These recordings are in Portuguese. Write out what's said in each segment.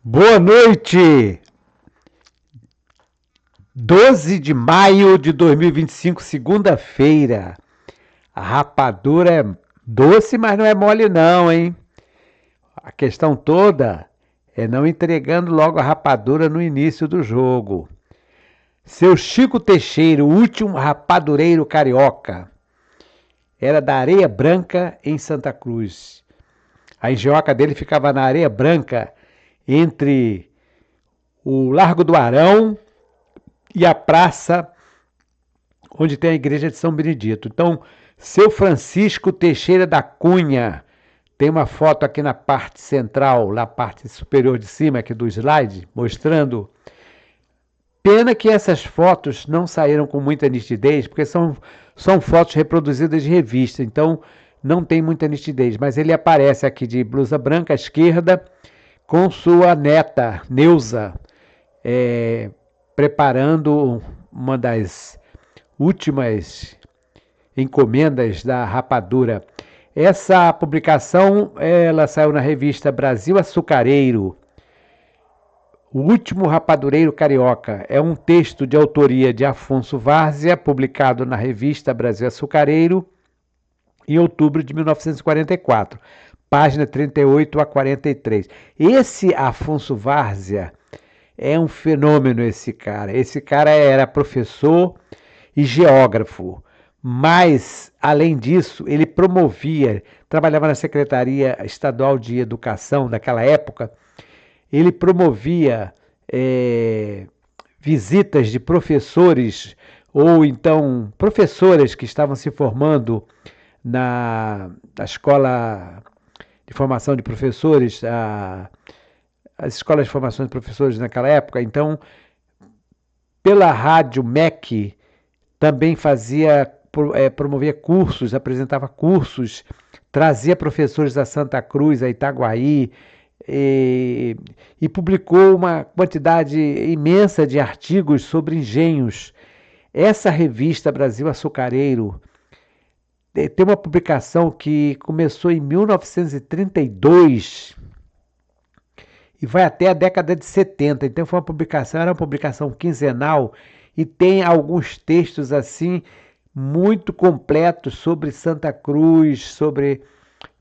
Boa noite! 12 de maio de 2025, segunda-feira. A rapadura é doce, mas não é mole não, hein? A questão toda é não entregando logo a rapadura no início do jogo. Seu Chico Teixeira, o último rapadureiro carioca, era da Areia Branca, em Santa Cruz. A engenhoca dele ficava na Areia Branca, entre o Largo do Arão e a praça onde tem a igreja de São Benedito. Então, seu Francisco Teixeira da Cunha, tem uma foto aqui na parte central, na parte superior de cima aqui do slide, mostrando. Pena que essas fotos não saíram com muita nitidez, porque são fotos reproduzidas de revista, então não tem muita nitidez. Mas ele aparece aqui de blusa branca à esquerda, com sua neta, Neuza, preparando uma das últimas encomendas da rapadura. Essa publicação, ela saiu na revista Brasil Açucareiro, O Último Rapadureiro Carioca. É um texto de autoria de Afonso Várzea, publicado na revista Brasil Açucareiro, em outubro de 1944, página 38 a 43. Esse Afonso Várzea é um fenômeno, esse cara. Esse cara era professor e geógrafo. Mas, além disso, ele promovia, trabalhava na Secretaria Estadual de Educação daquela época, ele promovia visitas de professores ou então professoras que estavam se formando na escola de formação de professores, as escolas de formação de professores naquela época. Então, pela rádio MEC, também promovia cursos, apresentava cursos, trazia professores a Santa Cruz, a Itaguaí, e publicou uma quantidade imensa de artigos sobre engenhos. Essa revista Brasil Açucareiro tem uma publicação que começou em 1932 e vai até a década de 70. Então era uma publicação quinzenal e tem alguns textos assim muito completos sobre Santa Cruz, sobre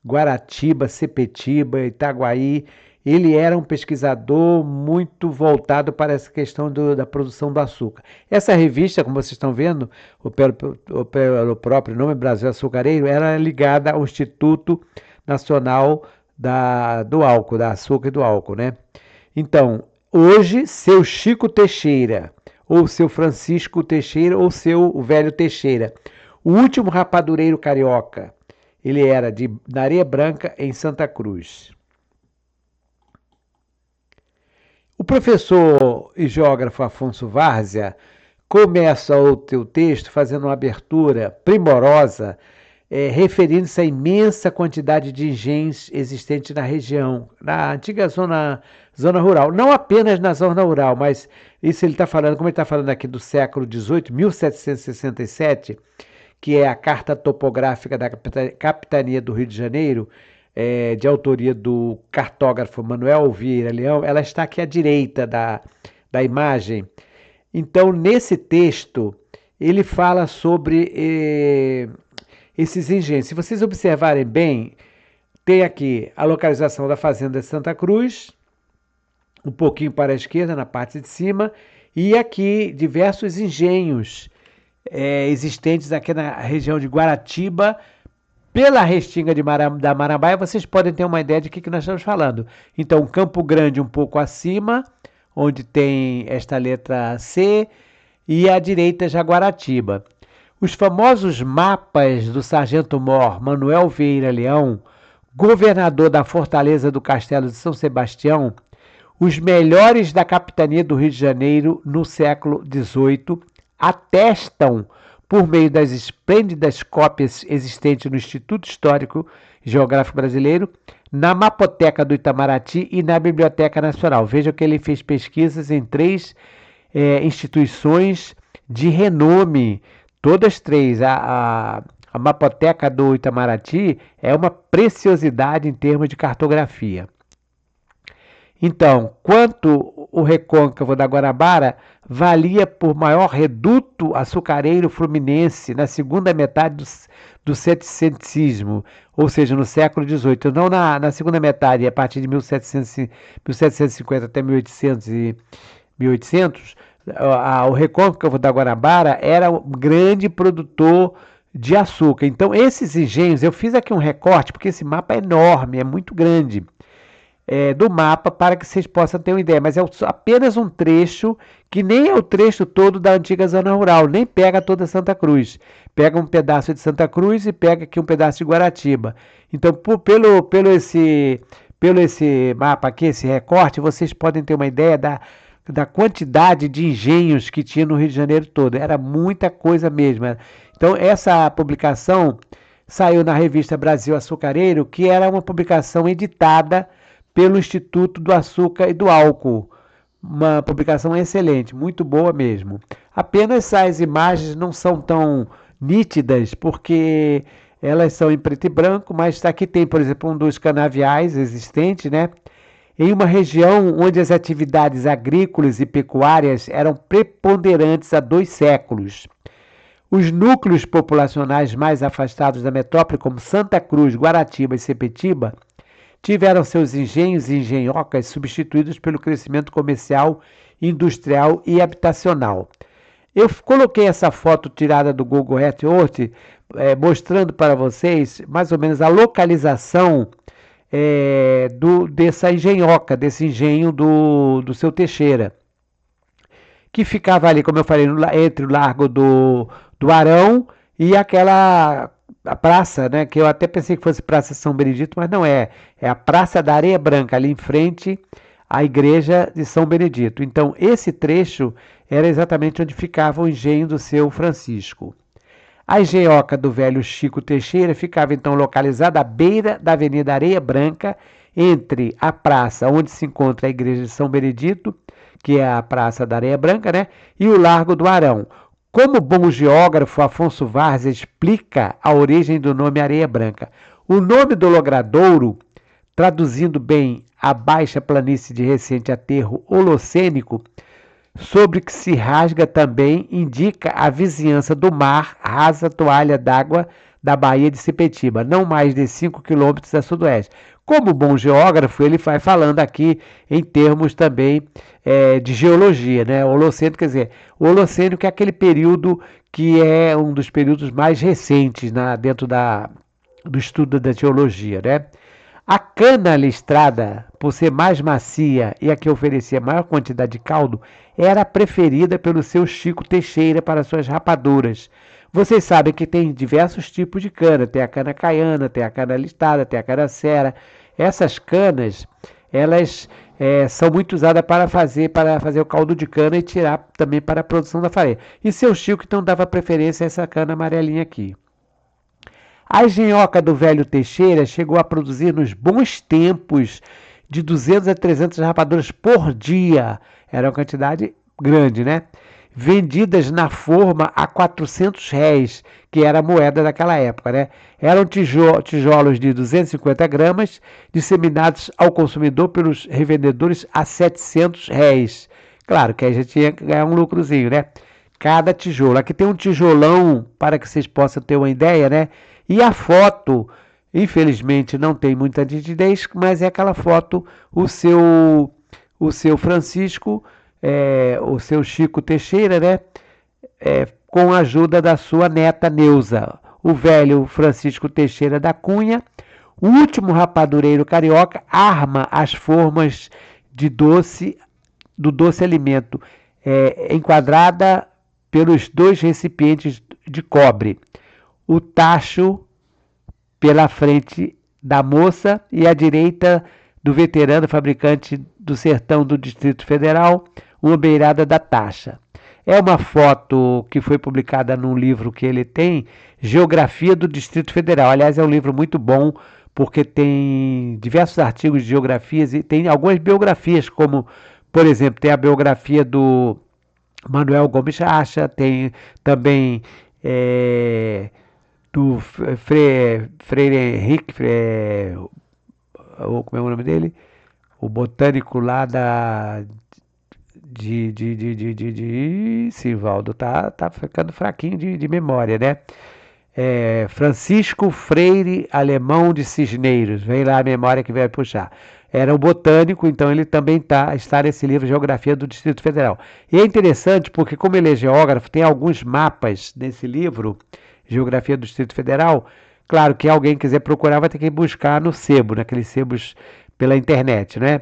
Guaratiba, Sepetiba, Itaguaí. Ele era um pesquisador muito voltado para essa questão da produção do açúcar. Essa revista, como vocês estão vendo, pelo próprio nome Brasil Açucareiro, era ligada ao Instituto Nacional do Álcool, da Açúcar e do Álcool, né? Então, hoje, seu Chico Teixeira, ou seu Francisco Teixeira, ou seu Velho Teixeira, o último rapadureiro carioca, ele era da Areia Branca, em Santa Cruz. O professor e geógrafo Afonso Várzea começa o teu texto fazendo uma abertura primorosa, referindo-se à imensa quantidade de engenhos existentes na região, na antiga zona rural. Não apenas na zona rural, mas isso ele está falando, como ele está falando aqui do século XVIII, 1767, que é a Carta Topográfica da Capitania do Rio de Janeiro, de autoria do cartógrafo Manuel Vieira Leão. Ela está aqui à direita da imagem. Então, nesse texto, ele fala sobre esses engenhos. Se vocês observarem bem, tem aqui a localização da fazenda de Santa Cruz, um pouquinho para a esquerda, na parte de cima, e aqui diversos engenhos existentes aqui na região de Guaratiba. Pela restinga da Marambaia, vocês podem ter uma ideia de que nós estamos falando. Então, Campo Grande um pouco acima, onde tem esta letra C, e à direita já Guaratiba. Os famosos mapas do sargento-mor Manuel Vieira Leão, governador da fortaleza do Castelo de São Sebastião, os melhores da capitania do Rio de Janeiro no século XVIII, atestam, por meio das esplêndidas cópias existentes no Instituto Histórico e Geográfico Brasileiro, na Mapoteca do Itamaraty e na Biblioteca Nacional. Vejam que ele fez pesquisas em 3 instituições de renome, todas 3. A Mapoteca do Itamaraty é uma preciosidade em termos de cartografia. Então, quanto o recôncavo da Guanabara valia por maior reduto açucareiro fluminense na segunda metade do setecentismo, ou seja, no século XVIII, não na segunda metade, a partir de 1750 até 1800, o recôncavo da Guanabara era um grande produtor de açúcar. Então, esses engenhos, eu fiz aqui um recorte, porque esse mapa é enorme, é muito grande, do mapa para que vocês possam ter uma ideia, mas é apenas um trecho que nem é o trecho todo da antiga zona rural, nem pega toda Santa Cruz. Pega um pedaço de Santa Cruz e pega aqui um pedaço de Guaratiba. Então, pelo esse mapa aqui, esse recorte, vocês podem ter uma ideia da quantidade de engenhos que tinha no Rio de Janeiro todo. Era muita coisa mesmo. Então, essa publicação saiu na revista Brasil Açucareiro, que era uma publicação editada pelo Instituto do Açúcar e do Álcool. Uma publicação excelente, muito boa mesmo. Apenas as imagens não são tão nítidas, porque elas são em preto e branco, mas aqui tem, por exemplo, um dos canaviais existentes, né? Em uma região onde as atividades agrícolas e pecuárias eram preponderantes há 2 séculos. Os núcleos populacionais mais afastados da metrópole, como Santa Cruz, Guaratiba e Sepetiba, tiveram seus engenhos e engenhocas substituídos pelo crescimento comercial, industrial e habitacional. Eu coloquei essa foto tirada do Google Earth, mostrando para vocês mais ou menos a localização dessa engenhoca, desse engenho do seu Teixeira, que ficava ali, como eu falei, entre o Largo do Arão e aquela a praça, né, que eu até pensei que fosse Praça São Benedito, mas não é. É a Praça da Areia Branca, ali em frente à Igreja de São Benedito. Então, esse trecho era exatamente onde ficava o engenho do seu Francisco. A engenhoca do velho Chico Teixeira ficava então localizada à beira da Avenida Areia Branca, entre a praça onde se encontra a Igreja de São Benedito, que é a Praça da Areia Branca, né, e o Largo do Arão. Como bom geógrafo, Afonso Várzea explica a origem do nome Areia Branca. O nome do logradouro, traduzindo bem a baixa planície de recente aterro holocênico, sobre que se rasga também, indica a vizinhança do mar, rasa toalha d'água da Baía de Sepetiba, não mais de 5 quilômetros a sudoeste. Como bom geógrafo, ele vai falando aqui em termos também de geologia, né? Holoceno, quer dizer, o Holoceno que é aquele período que é um dos períodos mais recentes dentro do estudo da geologia, né? A cana listrada, por ser mais macia e a que oferecia maior quantidade de caldo, era preferida pelo seu Chico Teixeira para suas rapaduras. Vocês sabem que tem diversos tipos de cana, tem a cana caiana, tem a cana listada, tem a cana cera. Essas canas, elas são muito usadas para fazer o caldo de cana e tirar também para a produção da farinha. E seu Chico então dava preferência a essa cana amarelinha aqui. A engenhoca do velho Teixeira chegou a produzir nos bons tempos de 200 a 300 rapaduras por dia. Era uma quantidade grande, né? Vendidas na forma a R$ 400, que era a moeda daquela época, né? Eram tijolos de 250 gramas, disseminados ao consumidor pelos revendedores a R$ 700. Claro que aí já tinha que ganhar um lucrozinho, né? Cada tijolo. Aqui tem um tijolão, para que vocês possam ter uma ideia, né? E a foto, infelizmente, não tem muita nitidez, mas é aquela foto, o seu Francisco, o seu Chico Teixeira, né? Com a ajuda da sua neta Neuza, o velho Francisco Teixeira da Cunha, o último rapadureiro carioca, arma as formas do doce alimento, enquadrada pelos 2 recipientes de cobre. O tacho pela frente da moça e à direita do veterano fabricante do sertão do Distrito Federal, uma beirada da taxa. É uma foto que foi publicada num livro que ele tem, Geografia do Distrito Federal. Aliás, é um livro muito bom, porque tem diversos artigos de geografias e tem algumas biografias, como, por exemplo, tem a biografia do Manuel Gomes Acha, tem também do Freire Henrique, como é o nome dele? o botânico lá Sivaldo, tá ficando fraquinho de memória, né? Francisco Freire Alemão de Cisneiros, vem lá a memória que vai puxar. Era um botânico, então ele também está nesse livro Geografia do Distrito Federal. E é interessante porque, como ele é geógrafo, tem alguns mapas nesse livro, Geografia do Distrito Federal. Claro que alguém quiser procurar vai ter que buscar no sebo, naqueles sebos pela internet, né?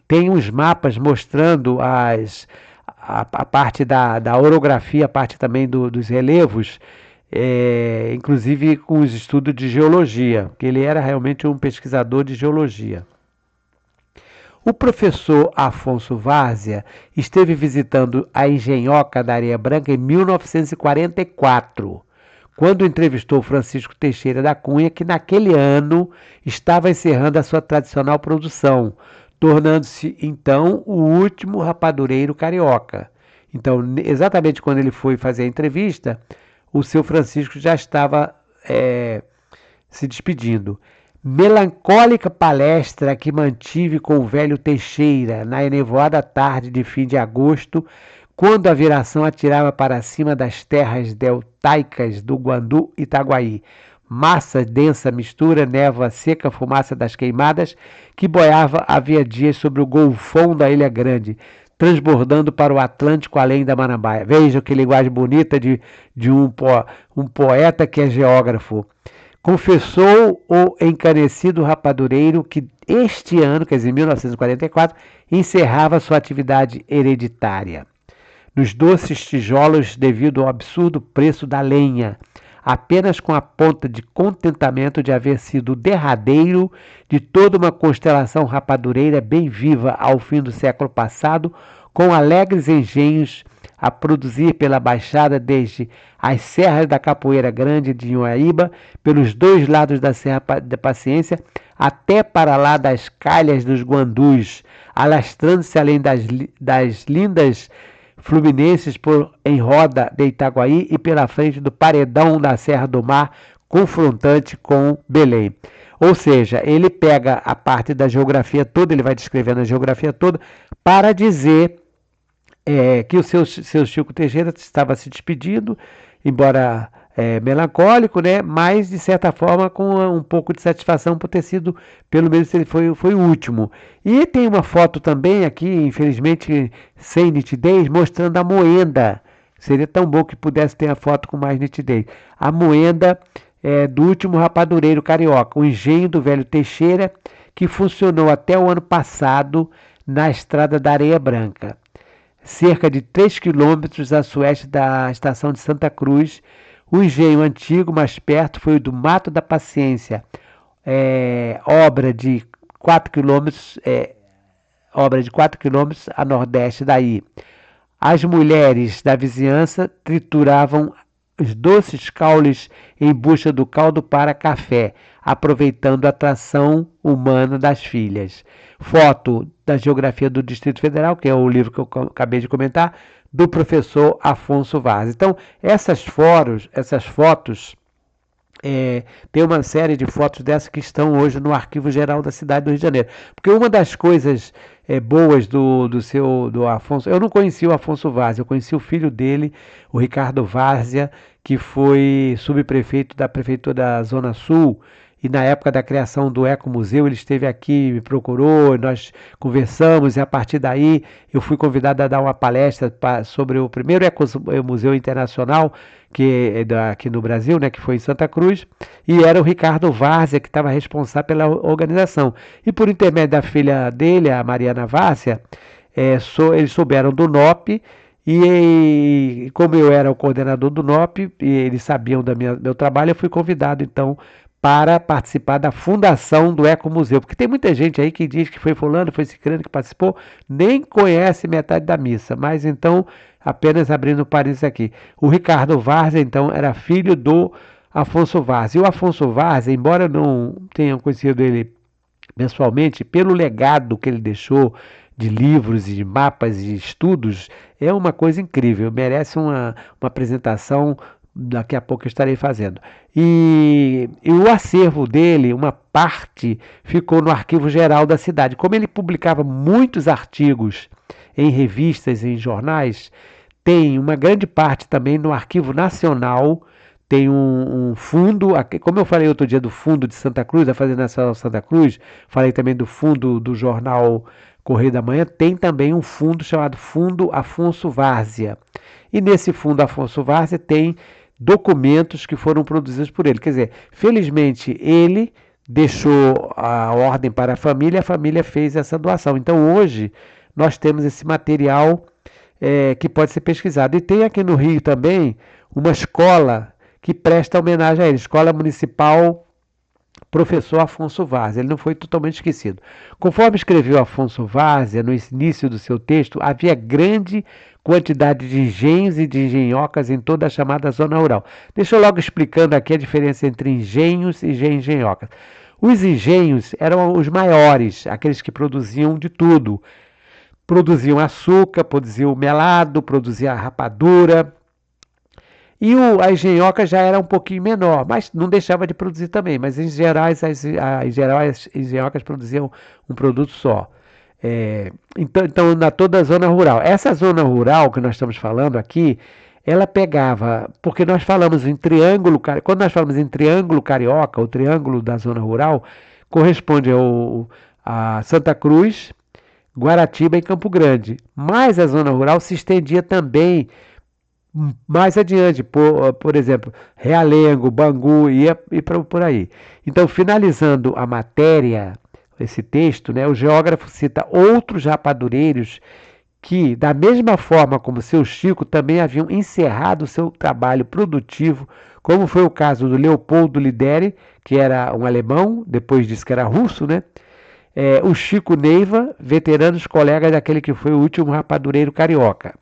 Tem uns mapas mostrando a parte da orografia, a parte também dos relevos, inclusive com os estudos de geologia, porque ele era realmente um pesquisador de geologia. O professor Afonso Várzea esteve visitando a Engenhoca da Areia Branca em 1944, quando entrevistou Francisco Teixeira da Cunha, que naquele ano estava encerrando a sua tradicional produção, tornando-se então o último rapadureiro carioca. Então, exatamente quando ele foi fazer a entrevista, o seu Francisco já estava se despedindo. Melancólica palestra que mantive com o velho Teixeira na enevoada tarde de fim de agosto, quando a viração atirava para cima das terras deltaicas do Guandu e Itaguaí. Massa, densa mistura, névoa seca, fumaça das queimadas, que boiava havia dias sobre o golfão da Ilha Grande, transbordando para o Atlântico além da Marambaia. Vejam que linguagem bonita de um poeta que é geógrafo. Confessou o encanecido rapadureiro que este ano, quer dizer, 1944, encerrava sua atividade hereditária. Nos doces tijolos, devido ao absurdo preço da lenha, apenas com a ponta de contentamento de haver sido o derradeiro de toda uma constelação rapadureira bem viva ao fim do século passado, com alegres engenhos a produzir pela Baixada desde as serras da Capoeira Grande de Inhoaíba, pelos dois lados da Serra da Paciência, até para lá das calhas dos Guandus, alastrando-se além das lindas Fluminenses em roda de Itaguaí e pela frente do paredão da Serra do Mar, confrontante com Belém. Ou seja, ele pega a parte da geografia toda, ele vai descrevendo a geografia toda, para dizer que o seu Chico Teixeira estava se despedindo, embora melancólico, né? Mas de certa forma com um pouco de satisfação por ter sido, pelo menos ele foi o último. E tem uma foto também aqui, infelizmente sem nitidez, mostrando a moenda. Seria tão bom que pudesse ter a foto com mais nitidez. A moenda do último rapadureiro carioca, o engenho do velho Teixeira, que funcionou até o ano passado na estrada da Areia Branca, cerca de 3 quilômetros a sueste da estação de Santa Cruz. O engenho antigo, mais perto, foi o do Mato da Paciência, obra de 4 quilômetros, a nordeste daí. As mulheres da vizinhança trituravam os doces caules em busca do caldo para café, aproveitando a atração humana das filhas. Foto da Geografia do Distrito Federal, que é o livro que eu acabei de comentar, do professor Afonso Várzea. Então, essas fotos, tem uma série de fotos dessas que estão hoje no Arquivo Geral da cidade do Rio de Janeiro. Porque uma das coisas boas do Afonso, eu não conheci o Afonso Várzea, eu conheci o filho dele, o Ricardo Várzea, que foi subprefeito da Prefeitura da Zona Sul, e na época da criação do Ecomuseu ele esteve aqui, me procurou, nós conversamos, e a partir daí eu fui convidado a dar uma palestra sobre o primeiro Ecomuseu Internacional, que é aqui no Brasil, né, que foi em Santa Cruz, e era o Ricardo Várzea que estava responsável pela organização. E por intermédio da filha dele, a Mariana Várzea, eles souberam do NOP, e como eu era o coordenador do NOP, e eles sabiam do meu trabalho, eu fui convidado então para participar da fundação do Ecomuseu, porque tem muita gente aí que diz que foi fulano, foi ciclano que participou, nem conhece metade da missa, mas então, apenas abrindo parênteses aqui, o Ricardo Várzea, então, era filho do Afonso Várzea, e o Afonso Várzea, embora eu não tenha conhecido ele pessoalmente, pelo legado que ele deixou de livros e de mapas e estudos, é uma coisa incrível, merece uma apresentação Daqui a pouco eu estarei fazendo. E o acervo dele, uma parte, ficou no Arquivo Geral da cidade. Como ele publicava muitos artigos em revistas, em jornais, tem uma grande parte também no Arquivo Nacional. Tem um fundo, como eu falei outro dia do fundo de Santa Cruz, da Fazenda Nacional Santa Cruz, falei também do fundo do jornal Correio da Manhã, tem também um fundo chamado Fundo Afonso Várzea. E nesse fundo Afonso Várzea tem documentos que foram produzidos por ele. Quer dizer, felizmente ele deixou a ordem para a família fez essa doação. Então hoje nós temos esse material que pode ser pesquisado. E tem aqui no Rio também uma escola que presta homenagem a ele, Escola Municipal Professor Afonso Várzea. Ele não foi totalmente esquecido. Conforme escreveu Afonso Várzea no início do seu texto, havia grande quantidade de engenhos e de engenhocas em toda a chamada zona rural. Deixa eu logo explicando aqui a diferença entre engenhos e engenhocas. Os engenhos eram os maiores, aqueles que produziam de tudo. Produziam açúcar, produziam melado, produziam rapadura. E a engenhoca já era um pouquinho menor, mas não deixava de produzir também. Mas em geral, as engenhocas produziam um produto só. Então, na toda a zona rural. Essa zona rural que nós estamos falando aqui, ela pegava, porque nós falamos em triângulo, quando nós falamos em triângulo carioca, o triângulo da zona rural, corresponde a Santa Cruz, Guaratiba e Campo Grande. Mas a zona rural se estendia também mais adiante, por exemplo, Realengo, Bangu e por aí. Então, finalizando a matéria, esse texto, né, o geógrafo cita outros rapadureiros que, da mesma forma como seu Chico, também haviam encerrado seu trabalho produtivo, como foi o caso do Leopoldo Lideri, que era um alemão, depois disse que era russo, né? O Chico Neiva, veteranos colegas daquele que foi o último rapadureiro carioca.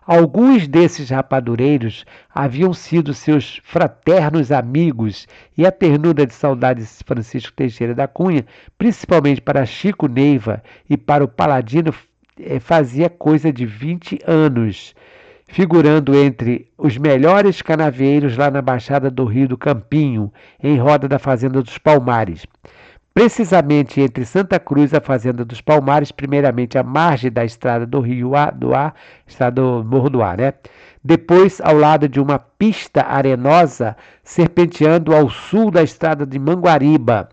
Alguns desses rapadureiros haviam sido seus fraternos amigos e a ternura de saudades de Francisco Teixeira da Cunha, principalmente para Chico Neiva e para o Paladino, fazia coisa de 20 anos, figurando entre os melhores canavieiros lá na Baixada do Rio do Campinho, em roda da Fazenda dos Palmares. Precisamente entre Santa Cruz e a Fazenda dos Palmares, primeiramente à margem da estrada do estrada do Morro do Ar, né? Depois, ao lado de uma pista arenosa, serpenteando ao sul da estrada de Manguariba.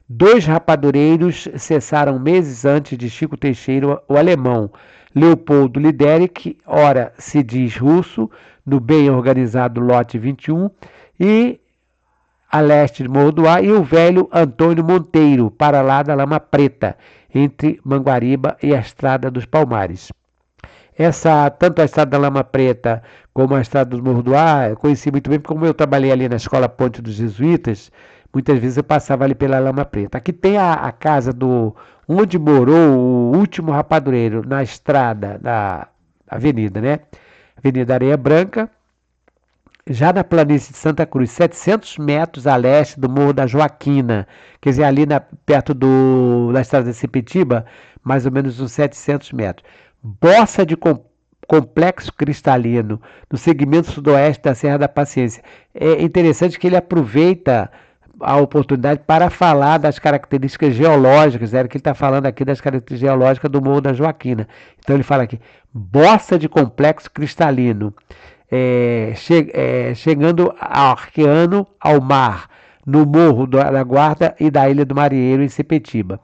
Dois rapadureiros cessaram meses antes de Chico Teixeira, o alemão, Leopoldo Lideri, que ora se diz russo, no bem organizado lote 21, e a leste de Morro do Ar, e o velho Antônio Monteiro, para lá da Lama Preta, entre Manguariba e a Estrada dos Palmares. Tanto a Estrada da Lama Preta como a Estrada do Morro do Ar, eu conheci muito bem, porque como eu trabalhei ali na Escola Ponte dos Jesuítas, muitas vezes eu passava ali pela Lama Preta. Aqui tem a casa onde morou o último rapadureiro, na estrada da avenida, né? Avenida Areia Branca, já na planície de Santa Cruz, 700 metros a leste do Morro da Joaquina, quer dizer, ali perto da estrada de Sepetiba, mais ou menos uns 700 metros. Bossa de complexo cristalino, no segmento sudoeste da Serra da Paciência. É interessante que ele aproveita a oportunidade para falar das características geológicas, era que ele está falando aqui das características geológicas do Morro da Joaquina. Então ele fala aqui, bossa de complexo cristalino, chegando arqueando ao mar, no Morro da Guarda e da Ilha do Marinheiro, em Sepetiba.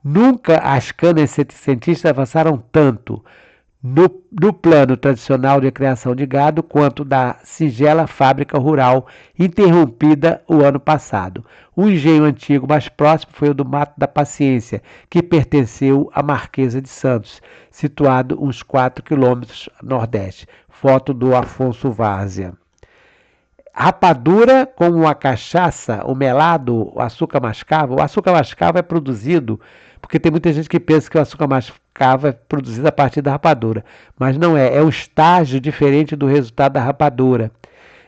Nunca as canas cientistas avançaram tanto no plano tradicional de criação de gado quanto da singela fábrica rural interrompida o ano passado. O engenho antigo mais próximo foi o do Mato da Paciência, que pertenceu à Marquesa de Santos, situado uns 4 quilômetros nordeste. Foto do Afonso Várzea. Rapadura como a cachaça, o melado, o açúcar mascavo. O açúcar mascavo é produzido, porque tem muita gente que pensa que o açúcar mascavo é produzido a partir da rapadura, mas não é, é um estágio diferente do resultado da rapadura.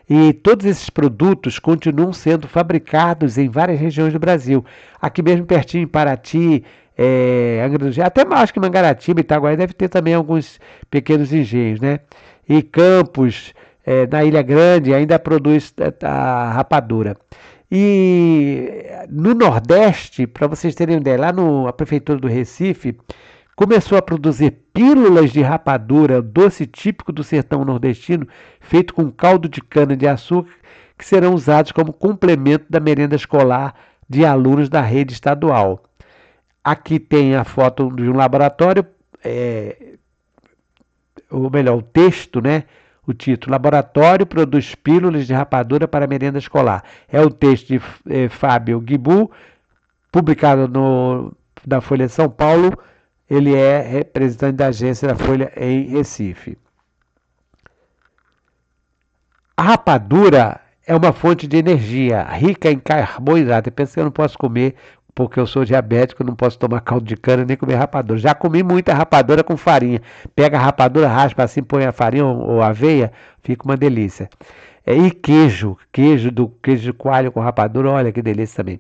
E todos esses produtos continuam sendo fabricados em várias regiões do Brasil. Aqui mesmo pertinho em Paraty, Angra dos Reis, até mais que Mangaratiba e Itaguaí deve ter também alguns pequenos engenhos, né? E Campos, na Ilha Grande ainda produz a rapadura. E no Nordeste, para vocês terem uma ideia, a Prefeitura do Recife começou a produzir pílulas de rapadura, doce típico do sertão nordestino, feito com caldo de cana-de-açúcar, que serão usados como complemento da merenda escolar de alunos da rede estadual. Aqui tem a foto de um laboratório, ou melhor, o texto, né? O título: Laboratório produz pílulas de rapadura para merenda escolar. É o texto de Fábio Guibu, publicado da Folha de São Paulo. Ele é representante da agência da Folha em Recife. A rapadura é uma fonte de energia rica em carboidrato. Eu penso que eu não posso comer porque eu sou diabético, não posso tomar caldo de cana nem comer rapadura. Já comi muita rapadura com farinha. Pega a rapadura, raspa assim, põe a farinha ou aveia, fica uma delícia. E queijo de coalho com rapadura, olha que delícia também.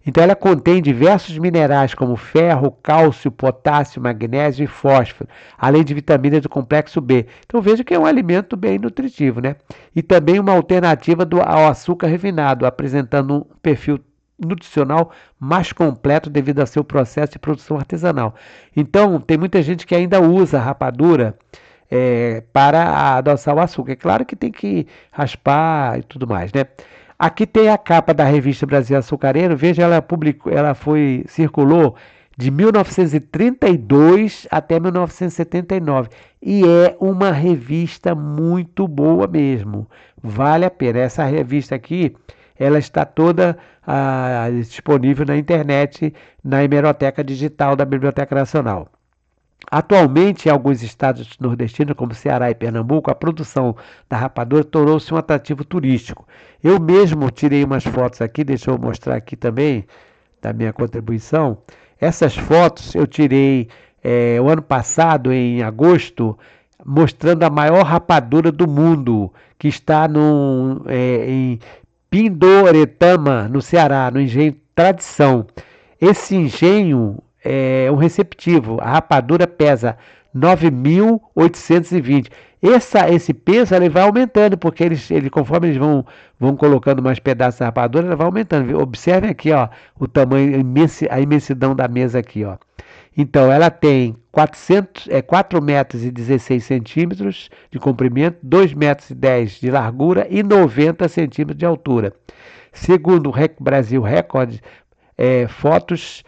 Então ela contém diversos minerais como ferro, cálcio, potássio, magnésio e fósforo, além de vitaminas do complexo B. Então veja que é um alimento bem nutritivo, né? E também uma alternativa ao açúcar refinado, apresentando um perfil nutricional mais completo devido ao seu processo de produção artesanal. Então tem muita gente que ainda usa a rapadura para adoçar o açúcar. É claro que tem que raspar e tudo mais, né? Aqui tem a capa da revista Brasil Açucareiro. Veja, circulou de 1932 até 1979 e é uma revista muito boa mesmo. Vale a pena. Essa revista aqui, ela está toda disponível na internet, na hemeroteca digital da Biblioteca Nacional. Atualmente, em alguns estados nordestinos, como Ceará e Pernambuco, a produção da rapadura tornou-se um atrativo turístico. Eu mesmo tirei umas fotos aqui, deixa eu mostrar aqui também, da minha contribuição. Essas fotos eu tirei o ano passado, em agosto, mostrando a maior rapadura do mundo, que está em Pindoretama, no Ceará, no engenho Tradição. Esse engenho é um receptivo. A rapadura pesa 9.820. Esse peso ele vai aumentando, porque conforme eles vão colocando mais pedaços da rapadura, ela vai aumentando. Observem aqui, ó, o tamanho, a imensidão da mesa aqui, ó. Então, ela tem 4 metros e 16 centímetros de comprimento, 2 metros e 10 de largura e 90 centímetros de altura. Segundo o Brasil Record, fotos,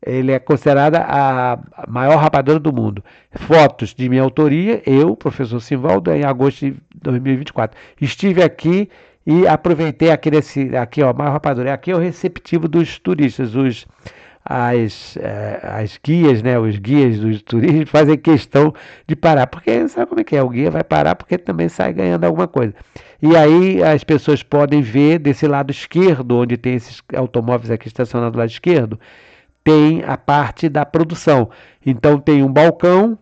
ele é considerada a maior rapadura do mundo. Fotos de minha autoria, eu, professor Simvaldo, em agosto de 2024. Estive aqui e aproveitei aqui, ó, a maior rapadura. Aqui é o receptivo dos turistas, as guias, né, os guias dos turistas fazem questão de parar, porque sabe como é que é? O guia vai parar porque também sai ganhando alguma coisa. E aí as pessoas podem ver desse lado esquerdo, onde tem esses automóveis aqui estacionados do lado esquerdo, tem a parte da produção. Então tem um balcão,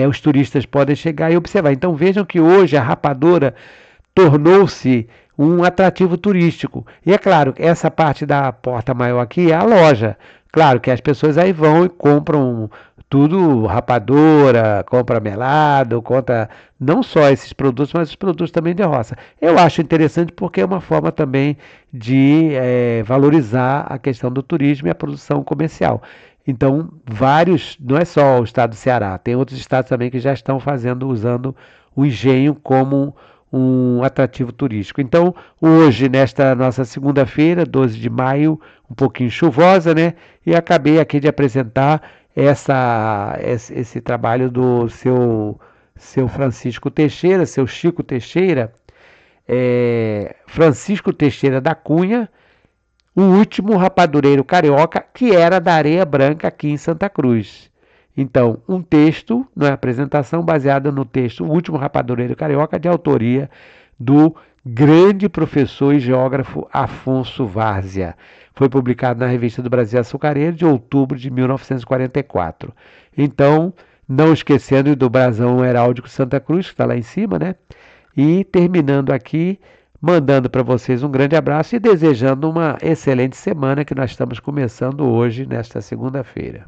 os turistas podem chegar e observar. Então vejam que hoje a rapadura tornou-se um atrativo turístico. E é claro, essa parte da porta maior aqui é a loja. Claro que as pessoas aí vão e compram tudo, rapadura, compra melado, compra não só esses produtos, mas os produtos também de roça. Eu acho interessante porque é uma forma também de valorizar a questão do turismo e a produção comercial. Então, não é só o estado do Ceará, tem outros estados também que já estão usando o engenho como um atrativo turístico. Então, hoje, nesta nossa segunda-feira, 12 de maio, um pouquinho chuvosa, né? E acabei aqui de apresentar esse trabalho do seu Francisco Teixeira, seu Chico Teixeira, Francisco Teixeira da Cunha, o último rapadureiro carioca, que era da Areia Branca aqui em Santa Cruz. Então, um texto, uma apresentação baseada no texto O Último Rapadureiro Carioca, de autoria do grande professor e geógrafo Afonso Várzea. Foi publicado na Revista do Brasil Açucareiro de outubro de 1944. Então, não esquecendo do brasão heráldico Santa Cruz, que está lá em cima, né? E terminando aqui, mandando para vocês um grande abraço e desejando uma excelente semana que nós estamos começando hoje, nesta segunda-feira.